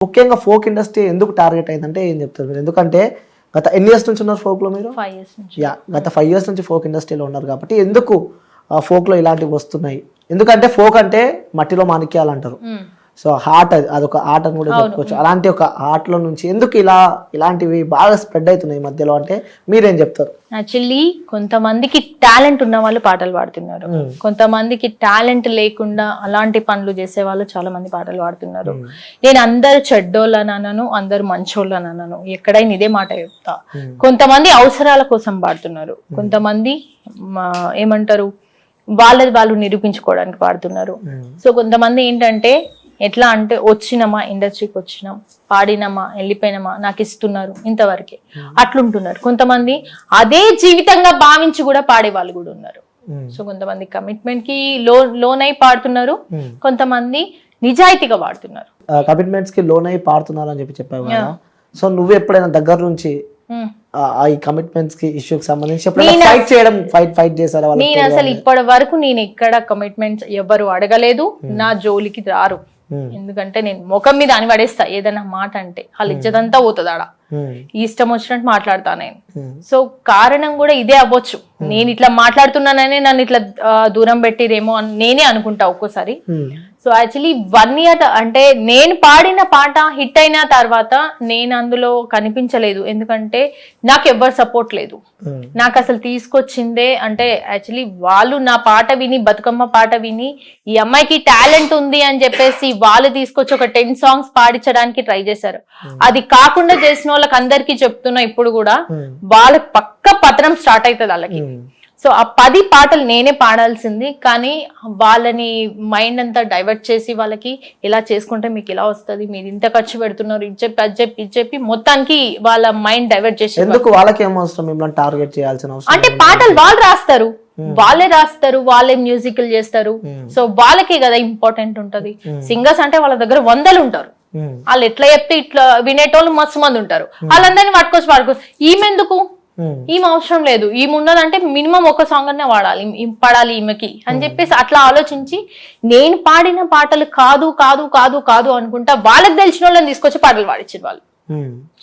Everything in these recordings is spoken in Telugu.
ముఖ్యంగా ఫోక్ ఇండస్ట్రీ ఎందుకు టార్గెట్ అయిందంటే ఏం చెప్తారు మీరు? ఎందుకంటే గత ఎన్ని ఇయర్స్ నుంచి ఉన్నారు ఫోక్లో మీరు? 5 years నుంచి. గత 5 years నుంచి ఫోక్ ఇండస్ట్రీలో ఉన్నారు కాబట్టి ఎందుకు ఫోక్లో ఇలాంటివి వస్తున్నాయి? ఎందుకంటే ఫోక్ అంటే మట్టిలో మాణిక్యాలు అంటారు. సో హార్ట్ అదొక ఆర్ట్ అని కూడా చెప్పుకోవచ్చు. అలాంటి ఒక ఆర్ట్లో నుంచి ఎందుకు ఇలాంటివి బాగా స్ప్రెడ్ అవుతున్నాయి మధ్యలో అంటే మీరేం చెప్తారు? యాక్చువల్లీ కొంతమందికి టాలెంట్ ఉన్న వాళ్ళు పాటలు పాడుతున్నారు, కొంతమందికి టాలెంట్ లేకుండా అలాంటి పనులు చేసే వాళ్ళు చాలా మంది పాటలు పాడుతున్నారు. నేను అందరు చెడ్డోళ్ళని అనను, అందరు మంచోళ్ళని అనను, ఎక్కడైనా ఇదే మాట చెప్తా. కొంతమంది అవసరాల కోసం పాడుతున్నారు, కొంతమంది ఏమంటారు వాళ్ళది వాళ్ళు నిరూపించుకోవడానికి పాడుతున్నారు. సో కొంతమంది ఏంటంటే ఎట్లా అంటే వచ్చినామా ఇండస్ట్రీకి వచ్చినాం, పాడినామా వెళ్ళిపోయినామా, నాకు ఇస్తున్నారు ఇంతవరకే అట్లుంటున్నారు. కొంతమంది అదే జీవితంగా భావించి కూడా పాడే వాళ్ళు కూడా ఉన్నారు. సో కొంతమంది కమిట్మెంట్ కి లోన్ అయి పాడుతున్నారు, కొంతమంది నిజాయితీగా పాడుతున్నారు. కమిట్మెంట్స్ కి లోన్ అయి పాడుతున్నారు అని చెప్పావు కదా. సో నువ్వు ఎప్పుడైనా దగ్గర నుంచి ఈ కమిట్మెంట్స్ కి ఇష్యూకి సంబంధించి ఫైట్ చేశారా? నేను అసలు ఇప్పటి వరకు నేను ఎక్కడ కమిట్మెంట్స్ ఎవరు అడగలేదు, నా జోలికి రారు. ఎందుకంటే నేను ముఖం మీద అని పడేస్తా ఏదైనా మాట అంటే, వాళ్ళ ఇజ్జతంతా పోతుంది ఆడ. ఇష్టం వచ్చినట్టు మాట్లాడతా నేను. సో కారణం కూడా ఇదే అవ్వచ్చు, నేను ఇట్లా మాట్లాడుతున్నానని నన్ను ఇట్లా దూరం పెట్టిరేమో అని నేనే అనుకుంటా ఒక్కోసారి. సో యాక్చువల్లీ 1 year అంటే నేను పాడిన పాట హిట్ అయిన తర్వాత నేను అందులో కనిపించలేదు, ఎందుకంటే నాకు ఎవ్వరు సపోర్ట్ లేదు. నాకు అసలు తీసుకొచ్చిందే అంటే యాక్చువల్లీ వాళ్ళు నా పాట విని, బతుకమ్మ పాట విని ఈ అమ్మాయికి టాలెంట్ ఉంది అని చెప్పేసి వాళ్ళు తీసుకొచ్చి ఒక 10 songs పాడించడానికి ట్రై చేశారు. అది కాకుండా చేసిన వాళ్ళకి అందరికీ చెప్తున్నా ఇప్పుడు కూడా, వాళ్ళకి పక్క పతనం స్టార్ట్ అవుతుంది వాళ్ళకి. సో ఆ 10 పాటలు నేనే పాడాల్సింది, కానీ వాళ్ళని మైండ్ అంతా డైవర్ట్ చేసి వాళ్ళకి ఇలా చేసుకుంటే మీకు ఇలా వస్తుంది, మీరు ఇంత ఖర్చు పెడుతున్నారు, ఇది చెప్పి అది చెప్పి ఇది చెప్పి మొత్తానికి వాళ్ళ మైండ్ డైవర్ట్ చేసి. ఎందుకు వాళ్ళకి ఏమవసరం మిమ్మల్ని టార్గెట్ చేయాల్సిన అవసరం? అంటే పాటలు వాళ్ళు రాస్తారు, వాళ్ళే రాస్తారు, వాళ్ళే మ్యూజిక్లు చేస్తారు. సో వాళ్ళకే కదా ఇంపార్టెంట్ ఉంటది. సింగర్స్ అంటే వాళ్ళ దగ్గర 100 ఉంటారు, వాళ్ళు ఎట్లా చెప్తే ఇట్లా వినేటోళ్ళు మస్తు మంది ఉంటారు. వాళ్ళందరినీ పట్టుకోవచ్చు. ఈమెందుకు, ఈమె అవసరం లేదు, ఈమె ఉన్నదంటే మినిమం ఒక సాంగ్ అనే పాడాలి ఈమెకి అని చెప్పేసి అట్లా ఆలోచించి నేను పాడిన పాటలు కాదు కాదు కాదు కాదు అనుకుంటా వాళ్ళకి తెలిసిన వాళ్ళని తీసుకొచ్చి పాటలు పాడించారు వాళ్ళు.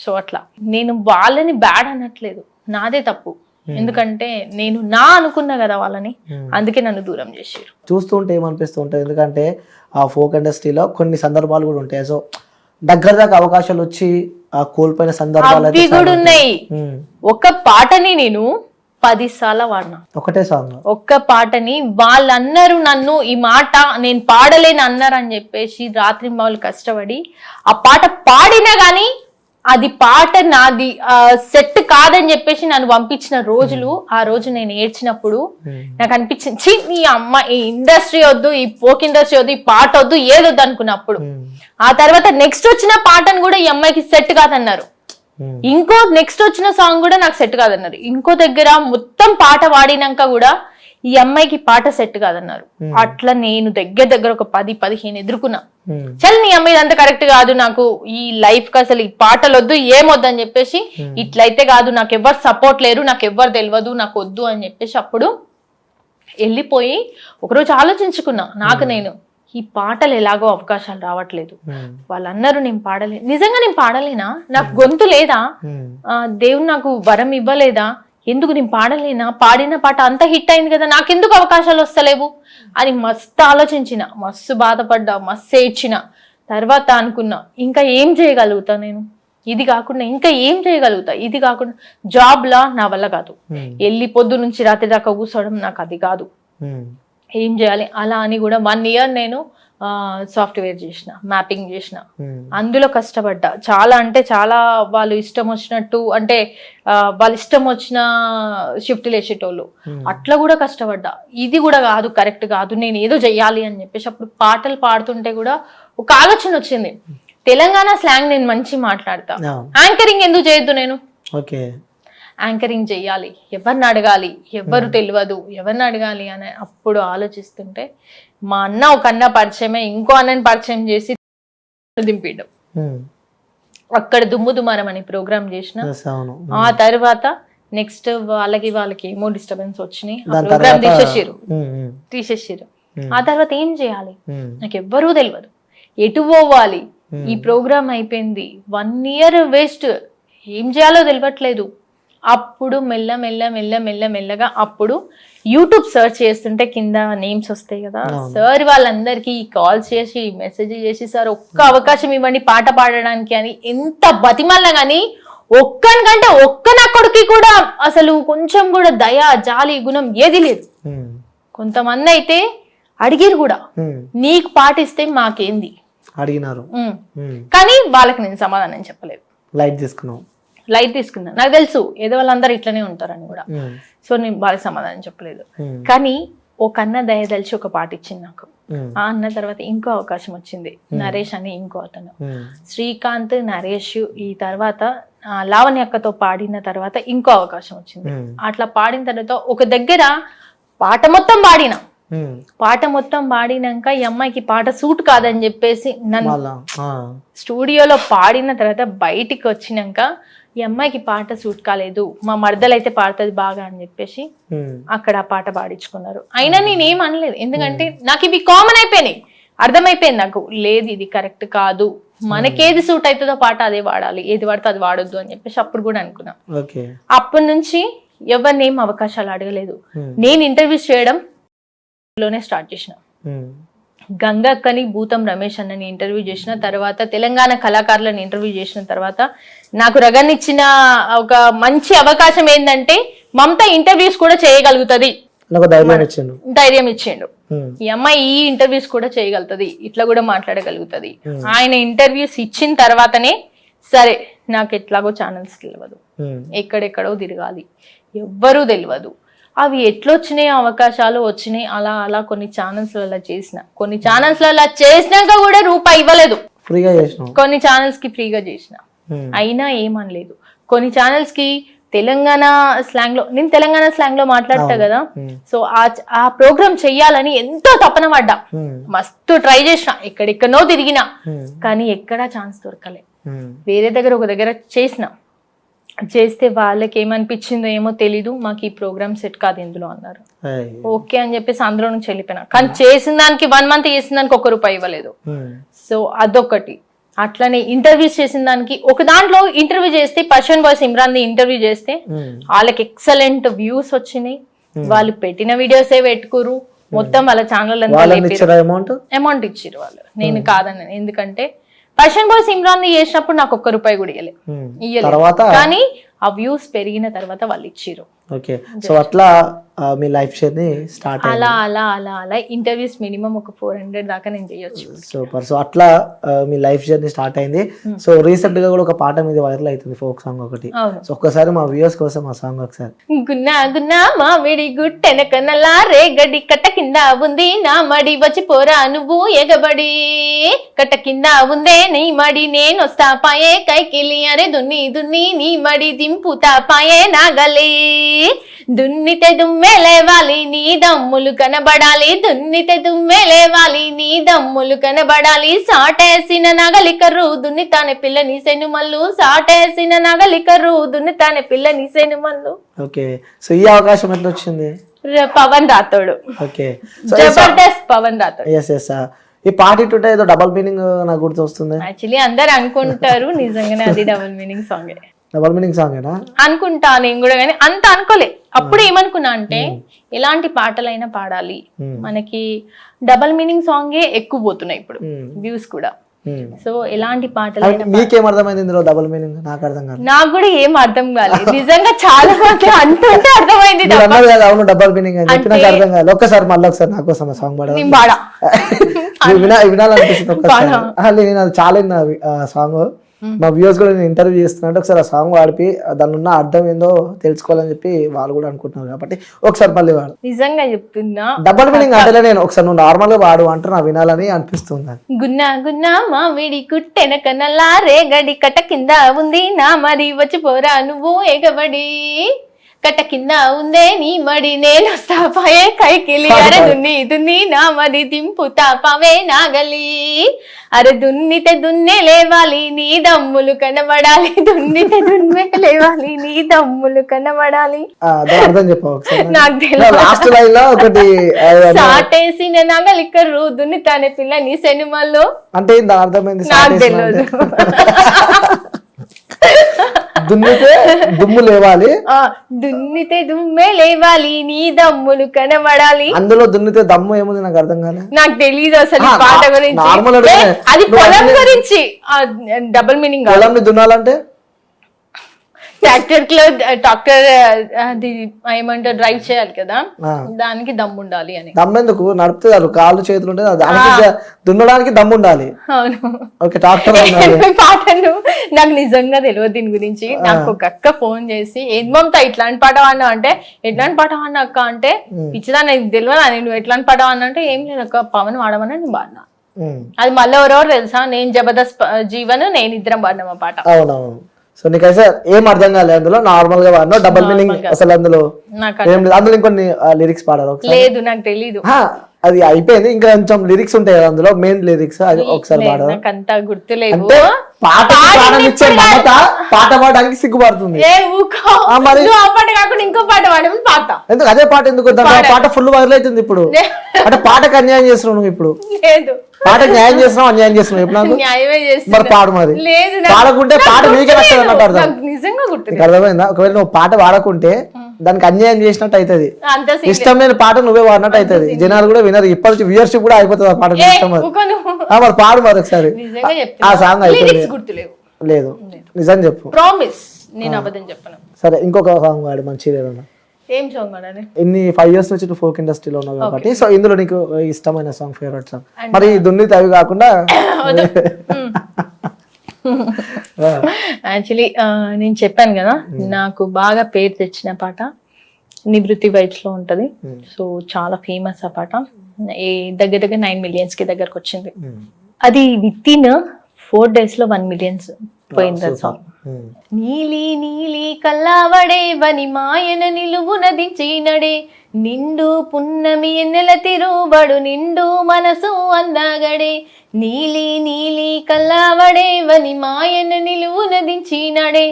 సో అట్లా నేను వాళ్ళని బ్యాడ్ అనట్లేదు, నాదే తప్పు. ఎందుకంటే నేను అనుకున్నా కదా వాళ్ళని, అందుకే నన్ను దూరం చేసారు. చూస్తుంటే ఏమనిపిస్తూ ఉంటుంది, ఎందుకంటే ఆ ఫోక్ ఇండస్ట్రీలో కొన్ని సందర్భాలు కూడా ఉంటాయి. సో దగ్గర దాకా అవకాశాలు వచ్చి కోల్పోయిన సందర్భాలు కూడా ఉన్నాయి. ఒక పాటని నేను 10 సార్లు వాడినా, ఒకటే సాంగ్, ఒక్క పాటని. వాళ్ళన్నారు నన్ను ఈ మాట నేను పాడలేని అన్నారు అని చెప్పేసి రాత్రి వాళ్ళు కష్టపడి ఆ పాట పాడినా గానీ అది పాట నాది సెట్ కాదని చెప్పేసి నన్ను పంపించిన రోజులు. ఆ రోజు నేను ఏడ్చినప్పుడు నాకు అనిపించింది, ఈ అమ్మ ఈ ఇండస్ట్రీ వద్దు, ఈ ఫోక్ ఇండస్ట్రీ వద్దు, ఈ పాట వద్దు, ఏదొద్దు అనుకున్నప్పుడు. ఆ తర్వాత నెక్స్ట్ వచ్చిన పాటను కూడా ఈ అమ్మాయికి సెట్ కాదన్నారు. ఇంకో నెక్స్ట్ వచ్చిన సాంగ్ కూడా నాకు సెట్ కాదన్నారు. ఇంకో దగ్గర మొత్తం పాట వాడినాక కూడా ఈ అమ్మాయికి పాట సెట్ కాదన్నారు. అట్లా నేను దగ్గర ఒక 10-15 ఎదుర్కొన్నా. చల్ నీ అమ్మాయి ఇదంతా కరెక్ట్ కాదు, నాకు ఈ లైఫ్ కి అసలు ఈ పాటలు వద్దు, ఏమొద్దు అని చెప్పేసి, ఇట్లయితే కాదు, నాకు ఎవరు సపోర్ట్ లేరు, నాకు ఎవరు తెలియదు, నాకు వద్దు అని చెప్పేసి అప్పుడు వెళ్ళిపోయి ఒకరోజు ఆలోచించుకున్నా, నాకు నేను ఈ పాటలు ఎలాగో అవకాశాలు రావట్లేదు. వాళ్ళన్నారు నేను పాడలే, నిజంగా నేను పాడలేనా, నాకు గొంతు లేదా, దేవుడు నాకు వరం ఇవ్వలేదా, ఎందుకు నేను పాడలేనా, పాడిన పాట అంత హిట్ అయింది కదా, నాకెందుకు అవకాశాలు వస్తలేవు అని మస్తు ఆలోచించిన, మస్తు బాధపడ్డా, మస్తు ఏడ్చిన. తర్వాత అనుకున్నా ఇంకా ఏం చేయగలుగుతా నేను, ఇది కాకుండా ఇంకా ఏం చేయగలుగుతా, ఇది కాకుండా జాబ్లా నా వల్ల కాదు, వెళ్ళి పొద్దు నుంచి రాత్రి దాకా కూర్చోవడం నాకు అది కాదు, ఏం చేయాలి. అలా అని కూడా 1 year నేను సాఫ్ట్వేర్ చేసిన, మ్యాపింగ్ చేసిన, అందులో కష్టపడ్డా చాలా. అంటే చాలా వాళ్ళు ఇష్టం వచ్చినట్టు, అంటే వాళ్ళు ఇష్టం వచ్చిన షిఫ్ట్లు వేసేటోళ్ళు, అట్లా కూడా కష్టపడ్డా. ఇది కూడా కాదు, కరెక్ట్ కాదు, నేను ఏదో చెయ్యాలి అని చెప్పేసి అప్పుడు పాటలు పాడుతుంటే కూడా ఒక ఆలోచన వచ్చింది, తెలంగాణ స్లాంగ్ నేను మంచి మాట్లాడతా, యాంకరింగ్ ఎందుకు చేయొద్దు, నేను యాంకరింగ్ చెయ్యాలి, ఎవరిని అడగాలి, ఎవరు తెలియదు, ఎవరిని అడగాలి అని అప్పుడు ఆలోచిస్తుంటే మా అన్న ఒక అన్న పరిచయమే ఇంకో అన్నని పరిచయం చేసి దింపిడం. అక్కడ దుమ్ము దుమారం అని ప్రోగ్రామ్ చేసిన. ఆ తర్వాత నెక్స్ట్ వాళ్ళకి ఏమో డిస్టర్బెన్స్ వచ్చినాయి, ప్రోగ్రామ్ తీసేసారు. ఆ తర్వాత ఏం చేయాలి, నాకు ఎవ్వరూ తెలియదు, ఎటు పోవాలి, ఈ ప్రోగ్రామ్ అయిపోయింది, 1 year వేస్ట్, ఏం చేయాలో తెలియట్లేదు. అప్పుడు మెల్లగా అప్పుడు యూట్యూబ్ సర్చ్ చేస్తుంటే కింద నేమ్స్ వస్తాయి కదా, సార్ వాళ్ళందరికీ కాల్స్ చేసి మెసేజ్ చేసి సార్ ఒక్క అవకాశం ఇవ్వండి పాట పాడడానికి అని ఎంత బతిమల్లా గానీ ఒక్కనికంటే ఒక్క నా కొడుకు కూడా అసలు కొంచెం కూడా దయ జాలి గుణం ఏది లేదు. కొంతమంది అయితే అడిగిరు కూడా, నీకు పాటిస్తే మాకేంది అడిగినారు, కానీ వాళ్ళకి నేను సమాధానం చెప్పలేదు. లైట్ తీసుకున్నా, నాకు తెలుసు ఏదో వాళ్ళందరూ ఇట్లనే ఉంటారని కూడా. సో నేను వాళ్ళకి సమాధానం చెప్పలేదు. కానీ ఒక అన్న దయదలిచి ఒక పాట ఇచ్చింది నాకు. ఆ అన్న తర్వాత ఇంకో అవకాశం వచ్చింది, నరేష్ అని ఇంకో అతను, శ్రీకాంత్ నరేష్. ఈ తర్వాత లావణ్య అక్కతో పాడిన తర్వాత ఇంకో అవకాశం వచ్చింది. అట్లా పాడిన తర్వాత ఒక దగ్గర పాట మొత్తం పాడినాక ఈ అమ్మాయికి పాట సూట్ కాదని చెప్పేసి నన్ను స్టూడియోలో పాడిన తర్వాత బయటికి వచ్చినాక ఈ అమ్మాయికి పాట సూట్ కాలేదు, మా మర్దలైతే పాడుతుంది బాగా అని చెప్పేసి అక్కడ ఆ పాట పాడించుకున్నారు. అయినా నేనేం అనలేదు, ఎందుకంటే నాకు ఇవి కామన్ అయిపోయినాయి, అర్థమైపోయింది నాకు. లేదు ఇది కరెక్ట్ కాదు, మనకేది సూట్ అవుతుందో పాట అదే వాడాలి, ఏది వాడితే అది వాడొద్దు అని చెప్పేసి అప్పుడు కూడా అనుకున్నా. అప్పటి నుంచి ఎవరిని ఏం అవకాశాలు అడగలేదు. నేను ఇంటర్వ్యూస్ చేయడం లోనే స్టార్ట్ చేసిన. గంగక్కని, భూతం రమేష్ అన్నని ఇంటర్వ్యూ చేసిన తర్వాత, తెలంగాణ కళాకారులను ఇంటర్వ్యూ చేసిన తర్వాత నాకు రగన్నిచ్చిన ఒక మంచి అవకాశం ఏంటంటే మమత ఇంటర్వ్యూస్ కూడా చేయగలుగుతుంది, ధైర్యం ఇచ్చిండు. ఈ అమ్మాయి ఈ ఇంటర్వ్యూస్ కూడా చేయగలుగుతుంది, ఇట్లా కూడా మాట్లాడగలుగుతుంది. ఆయన ఇంటర్వ్యూస్ ఇచ్చిన తర్వాతనే సరే నాకు ఎట్లాగో ఛానల్స్ తెలియదు, ఎక్కడెక్కడో తిరగాలి, ఎవ్వరూ తెలియదు, అవి ఎట్లొచ్చినాయి అవకాశాలు వచ్చినాయి. అలా కొన్ని ఛానల్స్లలో చేసినాక కూడా రూపాయి ఇవ్వలేదు. కొన్ని ఛానల్స్ కి ఫ్రీగా చేసిన, అయినా ఏమనలేదు. కొన్ని ఛానల్స్ కి తెలంగాణ స్లాంగ్ లో, నేను తెలంగాణ స్లాంగ్ లో మాట్లాడతా కదా, సో ఆ ప్రోగ్రామ్ చెయ్యాలని ఎంతో తపన పడ్డా, మస్తు ట్రై చేసిన, ఎక్కడెక్కడో తిరిగినా, కానీ ఎక్కడా ఛాన్స్ దొరకలే. వేరే దగ్గర ఒక దగ్గర చేస్తే వాళ్ళకి ఏమనిపించిందో ఏమో తెలీదు, మాకు ఈ ప్రోగ్రామ్ సెట్ కాదు ఇందులో అన్నారు. ఓకే అని చెప్పేసి అందులో నుంచి వెళ్ళిపోయినా. కానీ చేసిన దానికి 1 month చేసిన దానికి ₹1 ఇవ్వలేదు. సో అదొకటి. అట్లనే ఇంటర్వ్యూస్ చేసిన దానికి ఒక దాంట్లో ఇంటర్వ్యూ చేస్తే పర్షన్ బాయ్ సిమ్రాన్ ది ఇంటర్వ్యూ చేస్తే వాళ్ళకి ఎక్సలెంట్ వ్యూస్ వచ్చినాయి, వాళ్ళు పెట్టిన వీడియోసే పెట్టుకురు, మొత్తం వాళ్ళ ఛానల్ అమౌంట్ ఇచ్చిరు వాళ్ళు. నేను కాదన్నాను, ఎందుకంటే పర్షన్ బాయ్ సిమ్రాన్ చేసినప్పుడు నాకు ₹1 కూడా ఇయ్యలేదు, కానీ ఆ వ్యూస్ పెరిగిన తర్వాత వాళ్ళు ఇచ్చిరు. ఓకే, సో అట్లా మీ లైఫ్ జర్నీ స్టార్ట్ అలా ఇంటర్వ్యూస్ మినిమం ఒక 400 దాకా నేను చేయొచ్చు. సూపర్. సో అట్లా మీ లైఫ్ జర్నీ స్టార్ట్ అయింది. సో రీసెంట్ గా కూడా ఒక పాట మీద వైరల్ అవుతుంది, ఫోక్ సాంగ్ ఒకటి. సో ఒక్కసారి మా వ్యూవర్స్ కోసం ఆ సాంగ్ ఒకసారి. గున్నా మామిడి గుట్టెనకనలా రేగడి కట్ట కింద ఉంది నా మడి వచ్చి పోరా నువ్వు ఎగబడి, కట్ట కింద ఉందే నీ మడి నేను వస్తా పాయే కైకిలి అరే దున్ని నీ మడి దింపుతా పాయే నాగలి, దున్నితే దుమ్మే లేవాలి నీ దమ్ములు కనబడాలి, దున్నితే దుమ్మే లేవాలి నీ దమ్ములు కనబడాలి, సాటేసిన నగలికరు దున్నితానే పిల్ల నీసేను మల్లు, సాటేసిన నగలికరు దున్నితానే పిల్ల నీసేను మల్లు. ఓకే, సో ఈ అవకాశం ఎట్లా వచ్చింది? పవన్ రాథోడ్. ఓకే, జబర్దస్త్ పవన్ రాథోడ్. ఈ పాట ఇటుంటే ఏదో డబల్ మీనింగ్ నాకు గుర్తు వస్తుంది. యాక్చువల్లీ అందరు అనుకుంటారు, నిజంగానే అది డబల్ మీనింగ్ సాంగ్ అనుకుంటా నేను కూడా, కానీ అంత అనుకోలే. అప్పుడు ఏమనుకున్నా అంటే ఎలాంటి పాటలైనా పాడాలి, మనకి డబల్ మీనింగ్ సాంగే ఎక్కువ పోతున్నాయి ఇప్పుడు వ్యూస్ కూడా. సో ఎలాంటి పాటలైనా. మీకేం అర్థమైంది ఇందులో డబల్ మీనింగ్? నాకు అర్థం కాదు. నాకు కూడా ఏం అర్థం కాలేదు నిజంగా, చాలా మంది అంటుంటే అర్థమైంది. అవును డబల్ మీనింగ్ అని చెప్పి నాకు అర్థం కాదు. ఒక్కసారి మళ్ళీ ఒకసారి నాకు కోసం సాంగ్ పాడా వినాలనిపిస్తుంది ఒక్కసారి. నేను అది చాలా సాంగ్, మా వ్యూవర్స్ కూడా నేను ఇంటర్వ్యూ చేస్తున్నా, ఒకసారి ఆ సాంగ్ వాడిపి దాని ఉన్న అర్థం ఏందో తెలుసుకోవాలని చెప్పి వాళ్ళు కూడా అనుకుంటున్నారు, కాబట్టి ఒకసారి మళ్ళీ వాడు. నిజంగా చెప్తున్నా, డబల్ మీనింగ్ అంటే నేను ఒకసారి నువ్వు నార్మల్ గా వాడు అంటే నా వినాలని అనిపిస్తుంది. గున్నా మామిడి కుట్టెనకనలా రేగడి కట్ట కింద ఉంది నా మరి వచ్చి పోరా నువ్వు ఎగబడి, కట్ట కింద ఉందే నీ మడి నేను స్థాపయే కైకిలి అరే దున్ని నా మడి దింపు తాపవే నాగలి అరే దున్నితే దున్నే లేవాలి నీ దమ్ములు కనబడాలి దున్నితే దున్నే లేవాలి నీ దమ్ములు కనబడాలి. అర్థం చెప్పావు నాకు తెలియదు. లాస్ట్ లైన్ లో ఒకటి సాటేసిన నగలిక్కరు దున్నితానే పిల్ల నీ సినిమాలో అంటే అర్థమైంది. నాకు తెలియదు. దున్నితే దుమ్ము లేవాలి, దున్నితే దుమ్మే లేవాలి నీ దమ్ములు కనబడాలి. అందులో దున్నితే దమ్ము ఏముంది నాకు అర్థం కాలే. నాకు తెలీదు అసలు ఈ పాట గురించి. అది పొలం గురించి డబుల్ మీనింగ్. పొలం దున్నాలంటే ట్రాక్టర్ అది ఏమంటారు డ్రైవ్ చేయాలి కదా, దానికి దమ్ము ఉండాలి అని. దమ్ము ఎందుకు నడిపితే కాళ్ళు చేతులు ఉంటే దానికి దున్నడానికి దమ్ము ఉండాలి. అవును. ఓకే ట్రాక్టర్ పాటను నాకు నిజంగా తెలియదు దీని గురించి. నాకు ఒక అక్క ఫోన్ చేసి ఏం మమతా ఇట్లాంటి పాట వాడినా అంటే ఎట్లాంటి పాట వాడినా అక్క అంటే పిచ్చిదా నాకు తెలియదు అని. నువ్వు ఎట్లాంటి పాట వాడినా అంటే ఏం లేదు అక్క పవన్ వాడమని నేను పాడినా. అది మళ్ళీ ఎవరెవరు తెలుసా, నేను జబర్దస్త్ జీవన్ నేను ఇద్దరం పాడినాం ఆ పాట. అవునవును. సో నీకైతే ఏం అర్థం కాలేదు అందులో, నార్మల్ గా వాడినా డబుల్ మీనింగ్ అసలు అందులో ఏం లేదు. అందులో ఇంకొన్ని లిరిక్స్ పాడారు లేదు నాకు తెలీదు. అది అయిపోయింది, ఇంకా కొంచెం లిరిక్స్ ఉంటాయి కదా అందులో, మెయిన్ లిరిక్స్ అది ఒకసారి పాడారు. నాకు అంతా గుర్తులేదు. పాట ప్రారంభించే మమత పాట పాడడానికి సిగ్గుపడుతుంది. ఆ పాట కాకుండా ఇంకో పాట పాడమని పాట. ఎందుకు అదే పాట ఎందుకు? పాట ఫుల్ వైరల్ అవుతుంది ఇప్పుడు. అంటే పాటకు అన్యాయం చేస్తున్నావు నువ్వు ఇప్పుడు. లేదు పాటకు న్యాయం చేస్తున్నావు అన్యాయం చేస్తున్నావు ఇప్పుడు నాకు. మరి పాడు మరి. పాడకుంటే పాట మీకే నచ్చదు అన్నట్టు అర్థం. అర్థమైందా? ఒకవేళ నువ్వు పాట పాడకుంటే దానికి అన్యాయం చేసినట్టు అవుతుంది. ఇష్టం లేని పాట నువ్వే వాడినట్టు అవుతుంది. జనాలు కూడా వినరు. ఇప్పటి నుంచి వ్యూయర్షిప్ కూడా అయిపోతుంది ఆ పాట ఇష్టం. మరి పాడు మరి ఒకసారి. ఆ సాంగ్ అయిపోయింది. లేదు నిజం చెప్పు. ప్రామిస్ నేను అబద్ధం చెప్పను. సరే ఇంకొక సాంగ్ వాడు మంచిగా. ఏం సాంగ్ వాడాలి? ఇన్ని 5 years నుంచి నువ్వు ఫోక్ ఇండస్ట్రీలో ఉన్నావు కాబట్టి సో ఇందులో నీకు ఇష్టమైన సాంగ్, ఫేవరెట్ సాంగ్ మరి దున్నితే అవి కాకుండా. యాక్చువల్లీ నేను చెప్పాను కదా నాకు బాగా పేరు తెచ్చిన పాట నివృత్తి వైబ్స్ లో ఉంటది. సో చాలా ఫేమస్ ఆ పాట. దగ్గర 9 million కి దగ్గరకు వచ్చింది. అది విత్ ఇన్ 4 days లో 1 million పోయింది సాంగ్. నీలి నీలి కల్లావడే వని మాయన నిలువున దించినడే నిండు పున్నమి ఎన్నెల తిరుబడు నిండు మనసు అందగడే నీలి నీలి కల్లావడే వని మాయన నిలువున దించినడే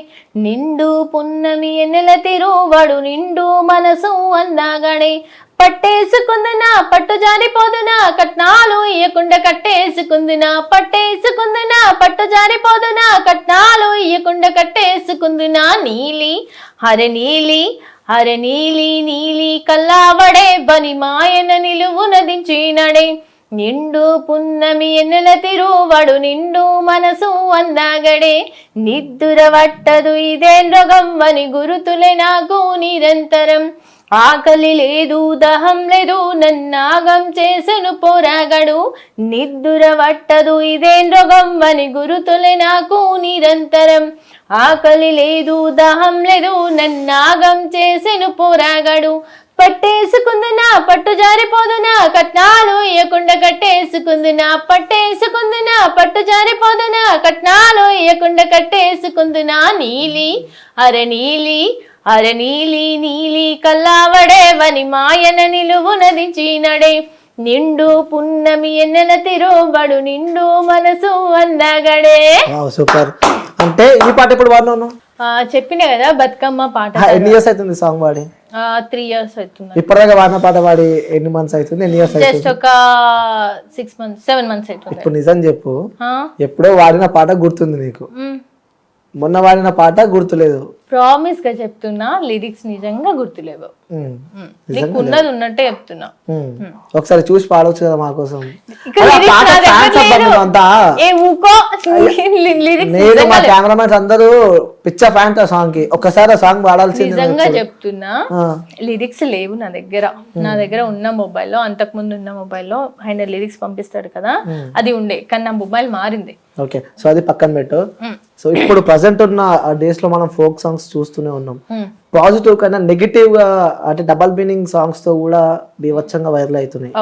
నిండు పున్నమి ఎన్నెల తిరుబడు నిండు మనసు అందగడే పట్టేసుకుందునా పట్టు జారిపోదునా కట్నాలు ఇయ్యకుండా కట్టేసుకుందునా పట్టేసుకుందునా పట్టు జారిపోదునా కట్నాలు ఇయ్యకుండా కట్టేసుకుందునా నీలి హర నీలి హర నీలి నీలి కల్లావడే బని మాయన నిలువున దించినడే నిండు పున్నమి ఎన్నెల తిరువడు నిండు మనసు అందగడే నిద్దుర వట్టదు ఇదేం రోగం అని గురుతులే నాకు నిరంతరం ఆకలి లేదు దహం లేదు నన్నాగం చేసెను పోరాగడు నిద్దుర వట్టదు ఇదేం రోగం అని గురుతులే నాకు నిరంతరం ఆకలి లేదు దహం లేదు నన్నాగం చేసెను పోరాగడు పట్టేసుకుందునా పట్టు జారిపోదునా కట్నాలు ఇయ్యకుండా కట్టేసుకుందునా పట్టేసుకుందునా పట్టు జారిపోదునా కట్నాలు ఇయ్యకుండా కట్టేసుకుందునా నీలి అర నీలి అర నీలి నీలి కల్లావడే వని మాయన నిలువున దించినడే నిండు పున్నమి ఎన్నెల తిరుబడు నిండు మనసు అందగడే. సూపర్. అంటే ఈ పాట ఇప్పుడు వాడినాను చెప్పినా కదా బతుకమ్మ పాట. ఎన్ని ఇయర్స్ అవుతుంది సాంగ్ వాడి? 3 years అవుతుంది. ఇప్పటిదాకా వాడిన పాట వాడి ఎన్ని మంత్స్ అవుతుంది? ఎన్ని ఇయర్స్ అవుతుంది? జస్ట్ ఒక 6 months 7 months అవుతుంది. ఇప్పుడు నిజం చెప్పు, ఎప్పుడో వాడిన పాట గుర్తుంది నీకు? మొన్న వాడిన పాట గుర్తులేదు? ప్రామిస్ గా చెప్తున్నా, లిరిక్స్ నిజంగా గుర్తులేవు. నీకు ఉన్నది ఉన్నట్టే చెప్తున్నా. ఒకసారి చూసి పాడవచ్చు కదా మా కోసం. నేను మా కెమెరామెన్స్ అందరూ పిచ్చ ఫ్యాన్ ఆ సాంగ్ కి. ఒక్కసారి ఆ సాంగ్ పాడాల్సింది. నిజంగా చెప్తున్నా లిరిక్స్ లేవు నా దగ్గర. నా దగ్గర ఉన్న మొబైల్లో, అంతకు ముందు ఉన్న మొబైల్లో ఆయన లిరిక్స్ పంపిస్తాడు కదా, అది ఉండే. కానీ నా మొబైల్ మారింది. ఓకే, సో అది పక్కన పెట్టు. సో ఇప్పుడు ప్రజెంట్ ఉన్న డేస్ లో మనం ఫోక్ సాంగ్స్ చూస్తూనే ఉన్నాం. పాజిటివ్ కన్నా నెగిటివ్ గా అంటే డబల్ మీనింగ్ సాంగ్స్ తో కూడా బీభత్సంగా వైరల్ అవుతున్నాయి.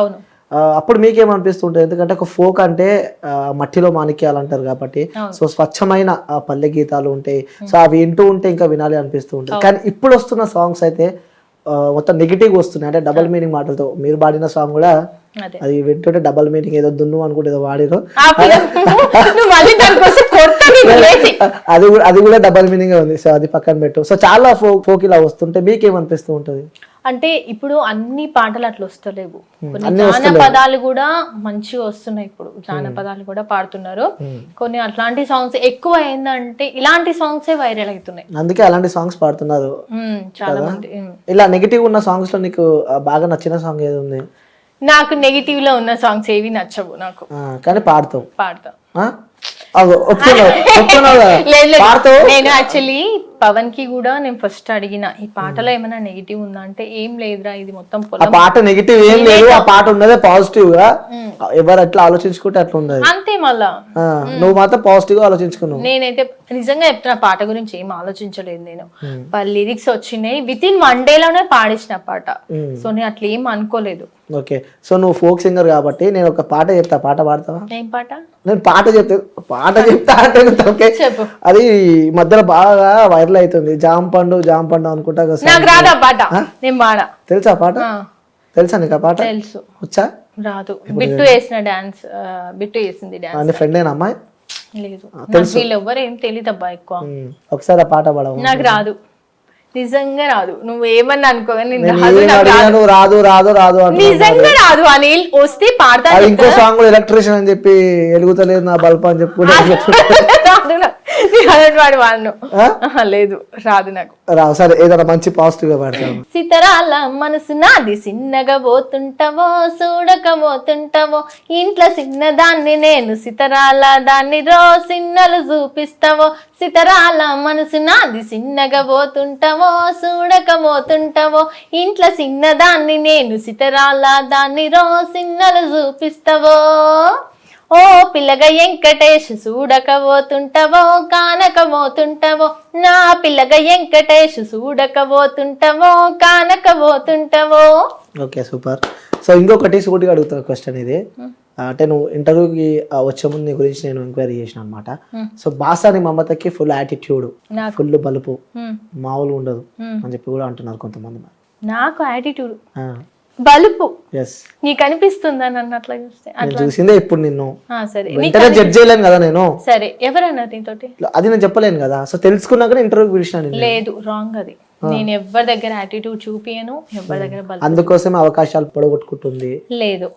అప్పుడు మీకేమనిపిస్తుంటుంది? ఎందుకంటే ఒక ఫోక్ అంటే మట్టిలో మాణిక్యాలు అంటారు కాబట్టి, సో స్వచ్ఛమైన పల్లె గీతాలు ఉంటాయి, సో అవి వింటూ ఉంటే ఇంకా వినాలి అనిపిస్తూ ఉంటుంది. కానీ ఇప్పుడు వస్తున్న సాంగ్స్ అయితే మొత్తం నెగిటివ్ వస్తున్నాయి, అంటే డబల్ మీనింగ్ మాటలతో. మీరు పాడిన సాంగ్ కూడా అది వింటుంటే డబల్ మీనింగ్, ఏదో దున్ను అనుకుంటే ఏదో వాడిరు, అది కూడా డబల్ మీనింగ్ ఉంది. సో అది పక్కన పెట్టు. సో చాలా ఫోక్ ఇలా వస్తుంటే మీకేమనిపిస్తూ ఉంటుంది? అంటే ఇప్పుడు అన్ని పాటలు అట్లా వస్తలేవు, కొన్ని జానపదాలు కూడా మంచిగా వస్తున్నాయి. ఇప్పుడు జానపదాలు కూడా పాడుతున్నారు. కొన్ని అట్లాంటి సాంగ్స్ ఎక్కువ ఏంటంటే ఇలాంటి సాంగ్సే వైరల్ అవుతున్నాయి, అందుకే అలాంటి సాంగ్స్ పాడుతున్నారు చాలా మంది. ఇలా నెగిటివ్ ఉన్న సాంగ్స్ లో నీకు బాగా నచ్చిన సాంగ్ ఏది ఉంది? నాకు నెగిటివ్ లో ఉన్న సాంగ్స్ ఏవి నచ్చవు నాకు, కానీ పాడతావు. నేను యాక్చువల్లీ పవన్ కి కూడా నేను ఫస్ట్ అడిగిన, ఈ పాటలో ఏమైనా నెగిటివ్ ఉందా అంటే ఏం లేదురా, ఇది మొత్తం పాట నెగిటివ్ ఏం లేదు, ఆ పాట ఉన్నదే పాజిటివ్ గా, ఎవరు ఎట్లా ఆలోచించుకుంటే అట్లా ఉంది అంతే. మళ్ళా నువ్వు మాత్రం పాజిటివ్ గా ఆలోచించుకున్నావు. నేనైతే నిజంగా చెప్తున్నా, పాట గురించి ఏం ఆలోచించలేదు నేను. లిరిక్స్ వచ్చినాయి, విత్ ఇన్ 1 day లోనే పాడేసిన పాట. సో నేను అట్లా ఏం అనుకోలేదు. ఓకే, సో నువ్వు ఫోక్ సింగర్ కాబట్టి నేను ఒక పాట చెప్తా, పాట పాడతావా? ఏం పాట? నేను పాట చెప్తా అంటే చెప్పు. అది మధ్యలో బాగా వైరల్ అవుతుంది, జామ పండు అనుకుంటా. నాకు రాదా పాట, నేను పాడా. తెలుసా పాట? తెలుసా నీకు ఆ పాట? తెలుసు. వచ్చా? రాదు. బిట్టు వేసిన డాన్స్, బిట్టు వేసింది డాన్స్. నీ ఫ్రెండ్ ఏనా అమ్మాయి? లేదు, వీళ్ళు ఎవ్వరు ఏం తెలియదు అబ్బా ఎక్కువ. ఒకసారి ఆ పాట పాడవు. నాకు రాదు, నిజంగా రాదు. నువ్వు ఏమన్నా అనుకో, రాదు నిజంగా రాదు. అనిల్ వస్తే పాడతా. ఇంకో సాంగ్ ఎలక్ట్రీషియన్ అని చెప్పి ఎలుగుతలేదు నా బల్బ్ అని చెప్పి లేదు, రాదు నాకు. రావు. సరే, ఏదైనా మంచి పాజిటివ్ గా పాడతాను. సితరాల మనసు నాది, సిన్నగా పోతుంటావో చూడకపోతుంటావో, ఇంట్లో చిన్నదాన్ని నేను, సితరాల దాన్ని రో సిన్నలు చూపిస్తావో. సితరాల మనసు నాది, సిన్నగా పోతుంటావో చూడకపోతుంటావో, ఇంట్లో చిన్నదాన్ని నేను, సితరాల దాన్ని రో సిన్నలు చూపిస్తావో. ఓ పిల్లగ వెంకటేష్ చూడకపోతుంటావో కానకపోతుంటావో, నా పిల్లగ వెంకటేష్ చూడకపోతుంటావో కానకపోతుంటావో. Okay, super. సో ఇంకొకటి సూటిగా అడుగుతా క్వశ్చన్ ఇది, అంటే నువ్వు ఇంటర్వ్యూకి వచ్చే ముందు నీ గురించి నేను ఎంక్వైరీ చేసిన అనమాట. సో బాసాని మమతకి ఫుల్ యాటిట్యూడ్, ఫుల్ బలుపు, మామూలు ఉండదు అని చెప్పి కూడా అంటున్నారు కొంతమంది. నాకు యాటిట్యూడ్, బలుపు నీకు అనిపిస్తుందా? నన్ను అట్లా చూస్తే చూసిందే ఇప్పుడు నిన్ను. సరే, జడ్జ్ చేయలేను కదా నేను. సరే, ఎవరన్నా నీతోటి? అది నేను చెప్పలేను కదా. సో తెలుసుకున్నాక ఇంటర్వ్యూ పిలిచిన. లేదు, రాంగ్ అది. నేను ఎవరి దగ్గర యాటిట్యూడ్ చూపియను, ఎవరి దగ్గర బలుపు. అందుకోసం అవకాశాలు పొడగొట్టుకుంటుంది. లేదు,